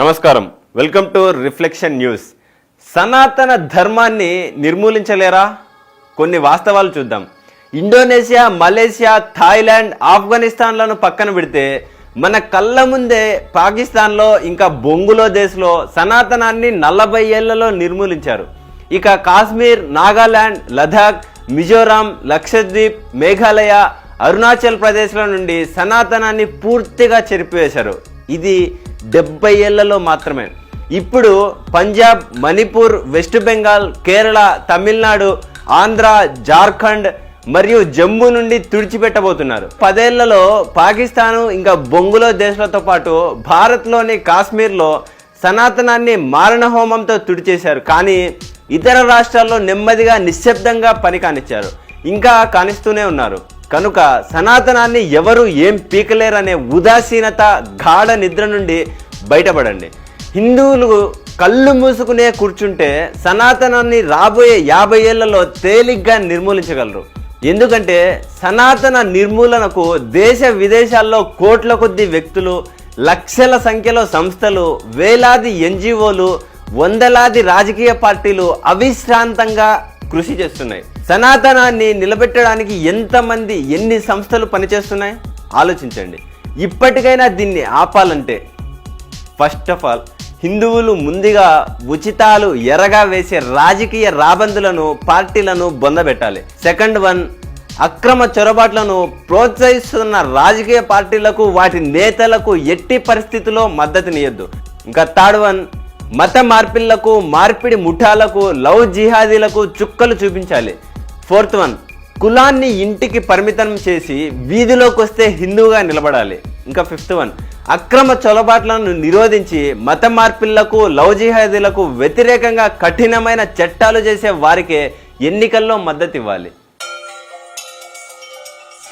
నమస్కారం, welcome to reflection news. సనాతన ధర్మాన్ని నిర్మూలించలేరా? కొన్ని వాస్తవాలు చూద్దాం. ఇండోనేషియా, మలేషియా, థాయిలాండ్, ఆఫ్ఘనిస్తాన్లను పక్కన పెడితే మన కళ్ళ ముందే పాకిస్తాన్లో ఇంకా బంగ్లాదేశ్లో సనాతనాన్ని 40 ఏళ్లలో నిర్మూలించారు. ఇక కాశ్మీర్, నాగాలాండ్, లదాఖ్, మిజోరాం, లక్షద్వీప్, మేఘాలయ, అరుణాచల్ ప్రదేశ్ల నుండి సనాతనాన్ని పూర్తిగా చెరిపివేశారు. ఇది 70 ఏళ్లలో మాత్రమే. ఇప్పుడు పంజాబ్, మణిపూర్, వెస్ట్ బెంగాల్, కేరళ, తమిళనాడు, ఆంధ్ర, జార్ఖండ్ మరియు జమ్మూ నుండి తుడిచిపెట్టబోతున్నారు. 10 ఏళ్లలో పాకిస్తాను ఇంకా బంగ్లాదేశ్లతో పాటు భారత్లోని కాశ్మీర్లో సనాతనాన్ని మారణహోమంతో తుడిచేశారు. కానీ ఇతర రాష్ట్రాల్లో నెమ్మదిగా నిశ్శబ్దంగా పని కానిచ్చారు, ఇంకా కానిస్తూనే ఉన్నారు. కనుక సనాతనాన్ని ఎవరు ఏం పీకలేరనే ఉదాసీనత, గాఢ నిద్ర నుండి బయటపడండి. హిందువులు కళ్ళు మూసుకునే కూర్చుంటే సనాతనాన్ని రాబోయే 50 ఏళ్లలో తేలిగ్గా నిర్మూలించగలరు. ఎందుకంటే సనాతన నిర్మూలనకు దేశ విదేశాల్లో కోట్ల కొద్ది వ్యక్తులు, లక్షల సంఖ్యలో సంస్థలు, వేలాది ఎన్జిఓలు, వందలాది రాజకీయ పార్టీలు అవిశ్రాంతంగా కృషి చేస్తున్నాయి. సనాతనాన్ని నిలబెట్టడానికి ఎంతమంది, ఎన్ని సంస్థలు పనిచేస్తున్నాయి ఆలోచించండి. ఇప్పటికైనా దీన్ని ఆపాలంటే ఫస్ట్ ఆఫ్ ఆల్ హిందువులు ముందుగా ఉచితాలు ఎరగా వేసే రాజకీయ రాబందులను, పార్టీలను బొందబెట్టాలి. సెకండ్ వన్, అక్రమ చొరబాట్లను ప్రోత్సహిస్తున్న రాజకీయ పార్టీలకు, వాటి నేతలకు ఎట్టి పరిస్థితుల్లో మద్దతునియొద్దు. ఇంకా థర్డ్ వన్, మత మార్పిళ్లకు, మార్పిడి ముఠాలకు, లవ్ జిహాదీలకు చుక్కలు చూపించాలి. ఫోర్త్ వన్, కులాన్ని ఇంటికి పరిమితం చేసి వీధిలోకి వస్తే హిందువుగా నిలబడాలి. ఇంకా ఫిఫ్త్ వన్, అక్రమ చొరబాట్లను నిరోధించి మత మార్పిళ్లకు, లవ్ జిహాదీలకు వ్యతిరేకంగా కఠినమైన చట్టాలు చేసే వారికే ఎన్నికల్లో మద్దతు ఇవ్వాలి.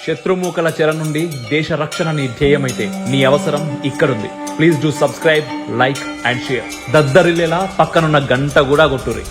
శత్రుమూకల చెర నుండి దేశ రక్షణ నీ ధ్యేయమైతే నీ అవసరం ఇక్కడుంది. Please do subscribe, like and share. దద్దరిల్లేలా పక్కనున్న గంట కూడా కొట్టుర్రి.